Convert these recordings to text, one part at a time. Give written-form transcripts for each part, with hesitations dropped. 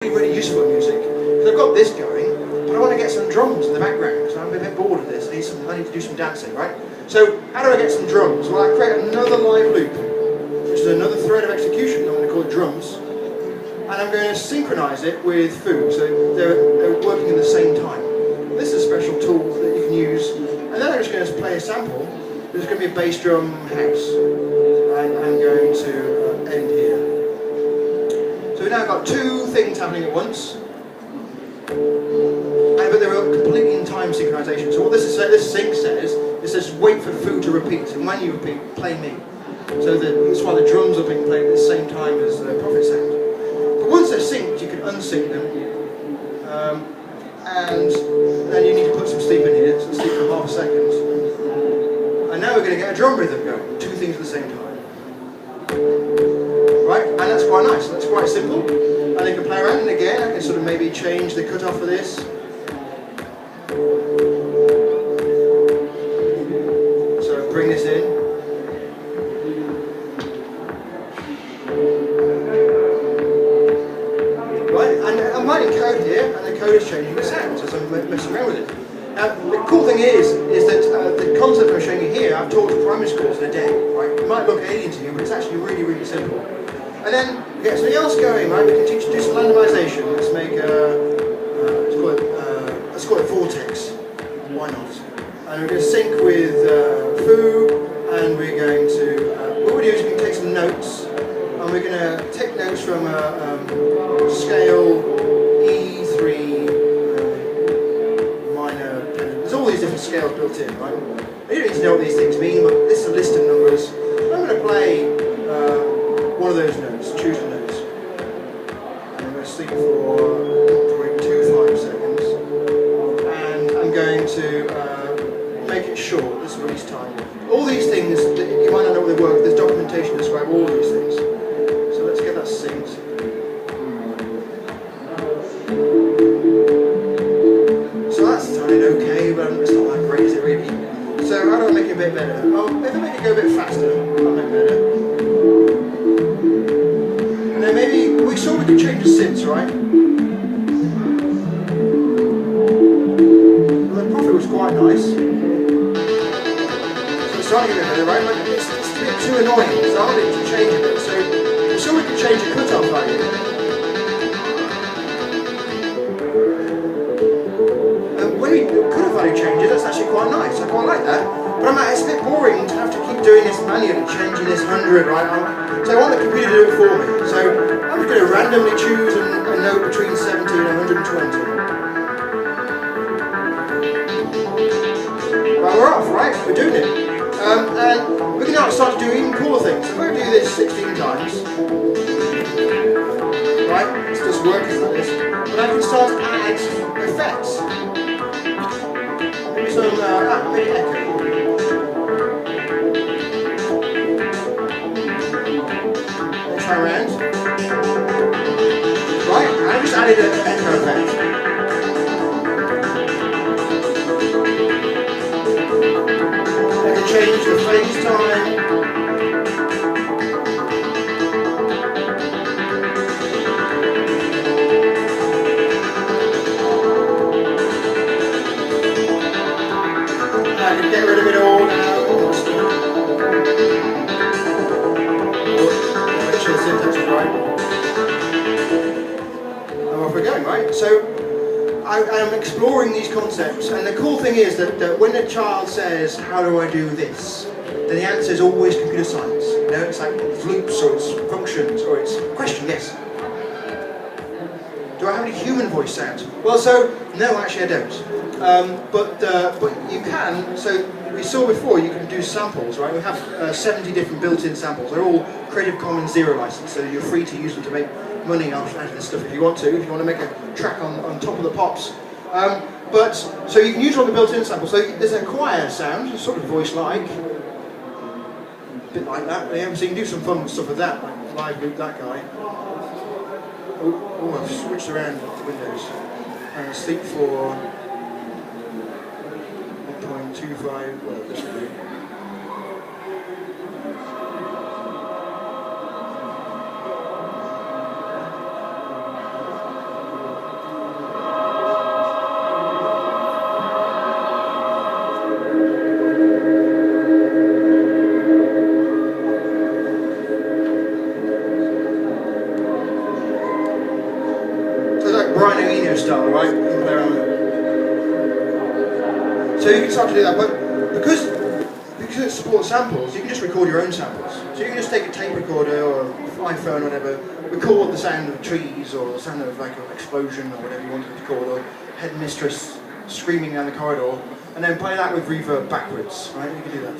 really useful music, because I've got this going, but I want to get some drums in the background, because I'm a bit bored of this. I need to do some dancing, right? So, how do I get some drums? Well, I create another live loop, which is another thread of execution. I'm going to call it drums, and I'm going to synchronize it with foo, so they're working at the same time. This is a special tool that you can use, and then I'm just going to play a sample. There's going to be a bass drum house, and I'm going to end here. So we've now got two things happening at once, but they're completely in time synchronization. So what this sync says, it says wait for foo to repeat, and when you repeat, play me. So that's why the drums are being played at the same time as the Prophet sound. But once they're synced, you can unsync them, and then you need to put some sleep in here, so sleep for half a second. And now we're going to get a drum rhythm going, two things at the same time. Right, and that's quite nice, that's quite simple. And I can play around, and again, I can sort of maybe change the cutoff for this. So bring this in. Right, and I'm writing code here, and the code is changing the sounds as I'm messing around with it. Now, the cool thing is that the concept I'm showing you here, I've taught primary schools in a day, right? It might look alien to you, but it's actually really, really simple. And then we get something else going, right? We can do some randomization. Let's make let's call it vortex. Why not? And we're going to sync with foo, and we're going to what we do is we can take some notes, and we're going to take notes from a scale E3 minor. There's all these different scales built in, right? You don't need to know what these things mean, but this is a list of numbers. I'm going to play one of those notes, choose the notes. And I'm going to sleep for 0.25 seconds. And I'm going to make it short, this release time. All these things, you might not know what they work, there's documentation to describe all these things. So let's get that synced. So that's sounding okay, but it's not that great, is it really? So how do I make it a bit better? Oh, if I make it go a bit faster, I'll make it better. And then maybe, we saw we could change the synths, right? Well, the Prophet was quite nice. So it's starting a bit better, right? But it's a bit too annoying, so I wanted to change it a bit. So we saw we could change the cutoff value. When we cutoff value changes, that's actually quite nice. I quite like that. But it's a bit boring to have to keep doing this manually, changing this 100, right? So I want the computer to do it for me. So I'm just going to randomly choose a note between 70 and 120. Right, we're off, right? We're doing it. And we can now start to do even cooler things. So if I do this 16 times, right? It's just working like this. But I can start to add effects. Maybe some, maybe echo. Around. Right, I just added an echo effect. I can change the phase time. I can get rid of it all now. Syntax is right. And off we're going, right? So I'm exploring these concepts, and the cool thing is that when a child says, how do I do this? Then the answer is always computer science. You know, it's like it's loops, or it's functions, or it's question, yes. Do I have any human voice sounds? Well, so, no, actually I don't. But you can, so we saw before you can do samples, right? We have 70 different built-in samples. They're all Creative Commons Zero license, so you're free to use them to make money out of this stuff if you want to make a track on top of the pops. So you can use all the built-in samples. So there's a choir sound, sort of voice-like, a bit like that. Yeah, so you can do some fun stuff with that, like live loop that guy. Oh, I've switched around the windows. And sleep for 1.25, well, this will do. Brian Eno style, right? You can play around with it. So you can start to do that, but because it supports samples, you can just record your own samples. So you can just take a tape recorder or iPhone or whatever, record the sound of trees or the sound of like an explosion or whatever you want to record, or headmistress screaming down the corridor, and then play that with reverb backwards, right? You can do that.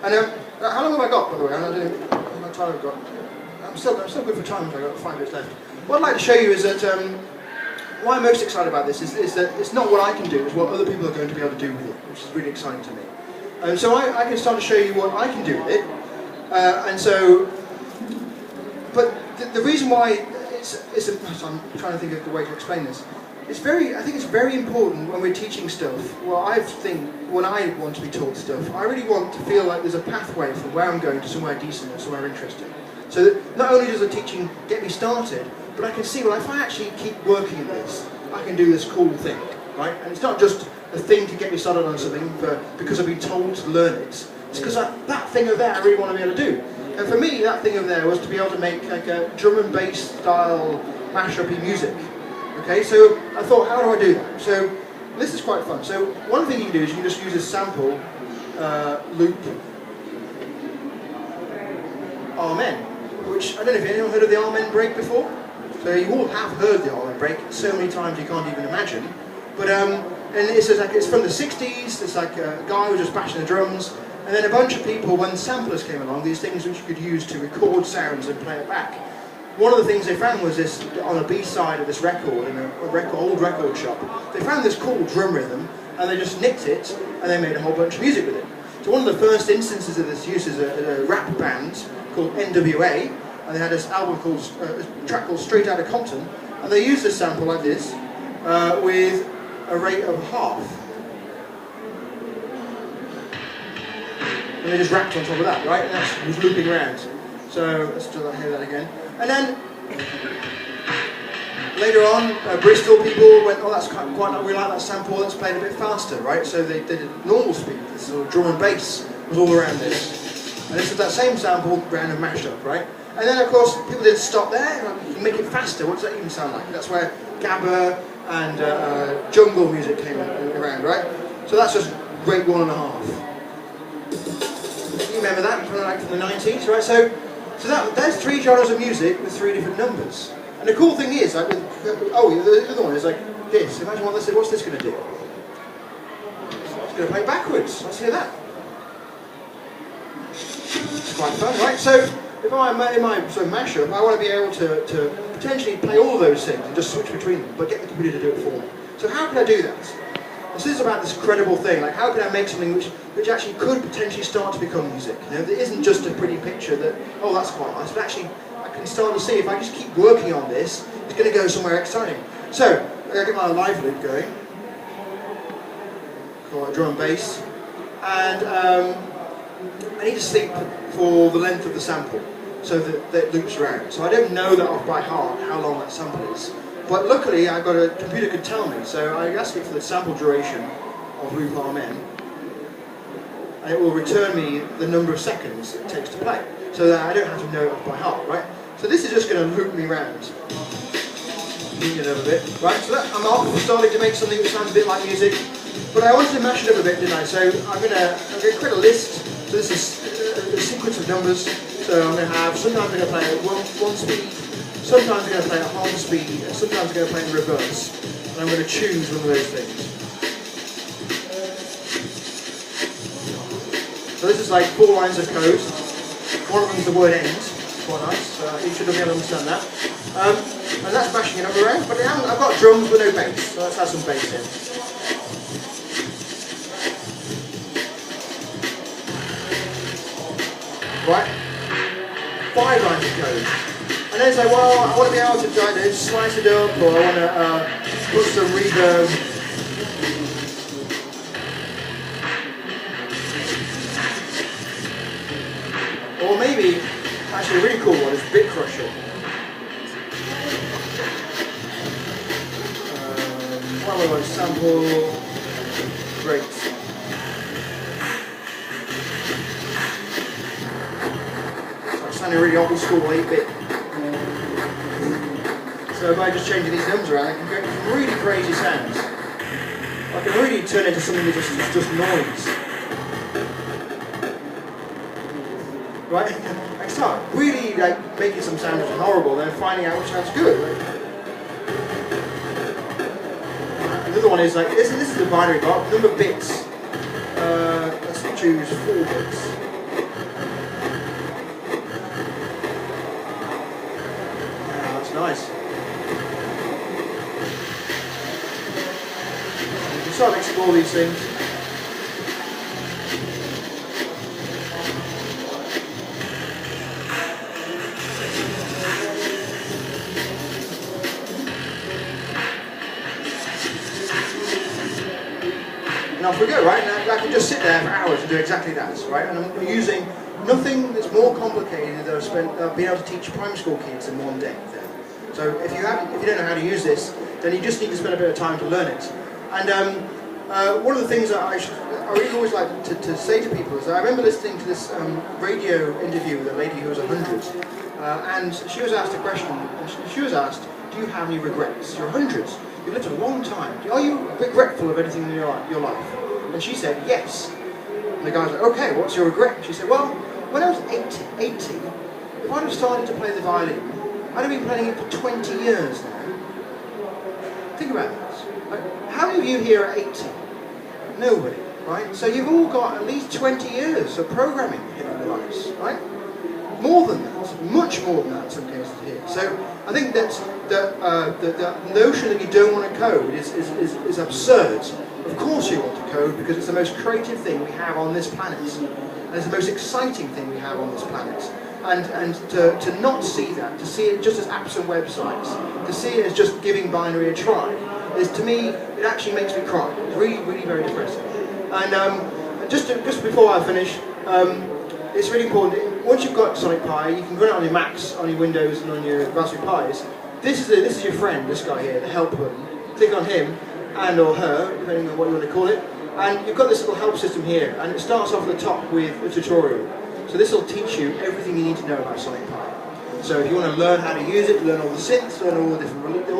And how long have I got, by the way? How much time have I got? I'm still good for time. I've got 5 minutes left. What I'd like to show you is that why I'm most excited about this is that it's not what I can do, it's what other people are going to be able to do with it, which is really exciting to me. So I can start to show you what I can do with it. But the reason why I'm trying to think of the way to explain this. I think it's very important when we're teaching stuff. Well, when I want to be taught stuff, I really want to feel like there's a pathway from where I'm going to somewhere decent or somewhere interesting. So that not only does the teaching get me started, but I can see, well, if I actually keep working at this, I can do this cool thing, right? And it's not just a thing to get me started on something because I've been told to learn it. It's because that thing over there I really want to be able to do. And for me, that thing over there was to be able to make like a drum and bass style mash-up-y music. Okay, so I thought, how do I do that? So this is quite fun. So one thing you can do is you can just use a sample loop Amen, which I don't know if anyone heard of the Amen break before. So you all have heard the Amen break so many times you can't even imagine. But and it's from the 60s. It's like a guy who was just bashing the drums, and then a bunch of people, when samplers came along, these things which you could use to record sounds and play it back. One of the things they found was this, on a B-side of this record, in an old record shop, they found this cool drum rhythm, and they just nicked it, and they made a whole bunch of music with it. So one of the first instances of this use is a rap band called NWA, and they had this album called, a track called Straight Outta Compton, and they used a sample like this, with a rate of half. And they just rapped on top of that, right? And that was looping around. So let's do that, hear that again. And then later on, Bristol people went, oh, that's quite like, we like that sample, let's play it a bit faster, right? So they did it normal speed. This sort of drum and bass was all around this. And this is that same sample, ran and mashed up, right? And then, of course, people didn't stop there. You can make it faster. What does that even sound like? That's where Gabba and jungle music came around, right? So that's just rate 1.5. You remember that from the 90s, right? So there's 3 genres of music with 3 different numbers. And the cool thing is, like, the other one is like this. Imagine what this is. What's this going to do? It's going to play backwards. Let's hear that. It's quite fun, right? So if I'm in my sort of mashup, I want to be able to potentially play all those things and just switch between them, but get the computer to do it for me. So how can I do that? This is about this credible thing, like how can I make something which actually could potentially start to become music? You know, that isn't just a pretty picture that, oh, that's quite nice, but actually I can start to see if I just keep working on this, it's going to go somewhere exciting. So, I'm going to get my live loop going, call it drum and bass, and I need to sleep for the length of the sample, so that it loops around. So I don't know that off by heart how long that sample is. But luckily, I've got a computer could tell me, so I ask it for the sample duration of loop Amen, and it will return me the number of seconds it takes to play, so that I don't have to know it off by heart, right? So this is just going to loop me round. Loop it up a bit, right? So I'm off, starting to make something that sounds a bit like music, but I wanted to mash it up a bit, didn't I? So I'm going to create a list. So this is a sequence of numbers. So I'm going to have, sometimes I'm going to play at one speed, sometimes I'm going to play at half speed, and sometimes I'm going to play in reverse. And I'm going to choose one of those things. So this is like 4 lines of code. One of them is the word end. Quite nice. You should be able to understand that. And that's bashing it up around. But I've got drums with no bass, so let's have some bass in. Right? 5 lines of code. And then say, well, I want to be able to slice it up, or I want to put some reverb. Or maybe, actually a really cool one is Bit Crusher. One of those sample, great. So I'm sounding really old school 8-bit. So by just changing these numbers around, I can get some really crazy sounds. I can really turn it into something that just noise. Right? I start really like making some sounds horrible, then finding out which sounds good. Right? Another one is like this is the binary block, number of bits. Let's choose 4 bits. That's nice. You can start to explore these things. And off we go, right? And I can just sit there for hours and do exactly that, right? And I'm using nothing that's more complicated than I've been able to teach primary school kids in one day. So if you don't know how to use this, then you just need to spend a bit of time to learn it. And one of the things that I really always like to say to people is that I remember listening to this radio interview with a lady who was 100, and she was asked a question. She was asked, "Do you have any regrets? You're 100. You've lived a long time. Are you regretful of anything in your life?" And she said, "Yes." And the guy was like, "Okay, what's your regret?" She said, "Well, when I was 80, if I'd have started to play the violin, I'd have been playing it for 20 years now." Think about this. Like, how many of you here are 80? Nobody, right? So you've all got at least 20 years of programming in your lives, right? More than that, much more than that in some cases here. So I think that the notion that you don't want to code is absurd. Of course you want to code because it's the most creative thing we have on this planet. And it's the most exciting thing we have on this planet. And to not see that, to see it just as apps and websites, to see it as just giving binary a try, is to me, it actually makes me cry. It's really, really very depressing. And just before I finish, it's really important. Once you've got Sonic Pi, you can run it on your Macs, on your Windows, and on your Raspberry Pis. This is your friend, this guy here, the help button. Click on him and or her, depending on what you want to call it. And you've got this little help system here, and it starts off at the top with a tutorial. So this will teach you everything you need to know about Sonic Pi. So if you want to learn how to use it, learn all the synths, learn all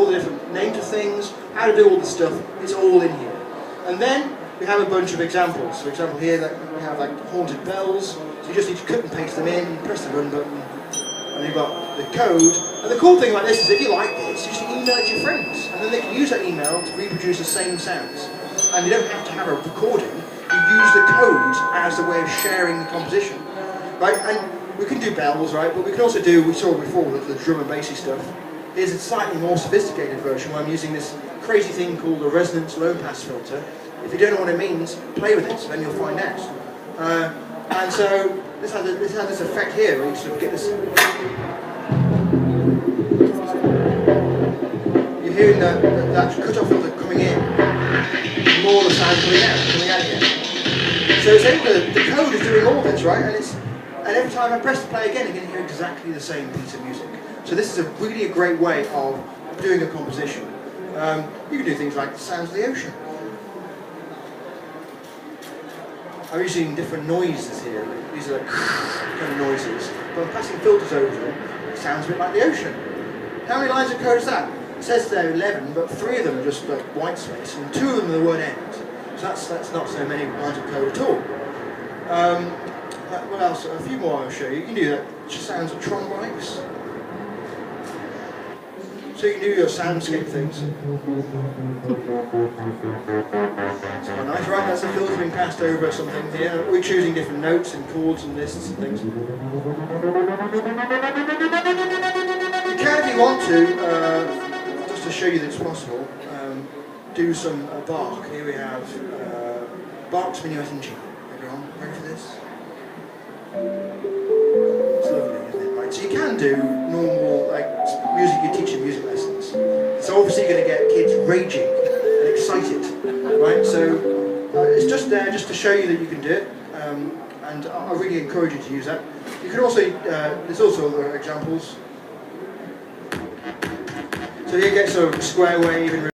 the different names of things, how to do all the stuff, it's all in here. And then we have a bunch of examples. For example, here that we have like haunted bells. So you just need to cut and paste them in, press the run button, and you've got the code. And the cool thing about this is if you like this, you just email it to your friends, and then they can use that email to reproduce the same sounds. And you don't have to have a recording. You use the code as a way of sharing the composition, right? And we can do bells, right? But we can also do, we saw before, the drum and bassy stuff. Here's a slightly more sophisticated version where I'm using this crazy thing called a resonance low pass filter. If you don't know what it means, play with it, then you'll find out. And so this has this effect here where you sort of get this. You're hearing that cut-off filter coming in, more the sound coming out again. So it's able the code is doing all this, right? And every time I press the play again, you're going to hear exactly the same piece of music. So this is really a great way of doing a composition. You can do things like the sounds of the ocean. I'm using different noises here. These are like kind of noises. But I'm passing filters over them. It sounds a bit like the ocean. How many lines of code is that? It says there 11, but 3 of them are just like white space, and 2 of them are the word end. So that's not so many lines of code at all. What else? A few more I'll show you. You can do that. Just sounds of Tron bikes. So you can do your soundscape things. It's quite nice, right? That's a filter being passed over something here. We're choosing different notes and chords and lists and things. You can, if you want to, just to show you that it's possible, do some Bach. Here we have Bach's Minuet in G. Everyone ready for this? It's lovely, isn't it? Right, so you can do normal music you teach in music lessons. So obviously you're going to get kids raging and excited, right? So it's just there just to show you that you can do it, and I really encourage you to use that. You can also, there's also other examples. So you get sort of square wave and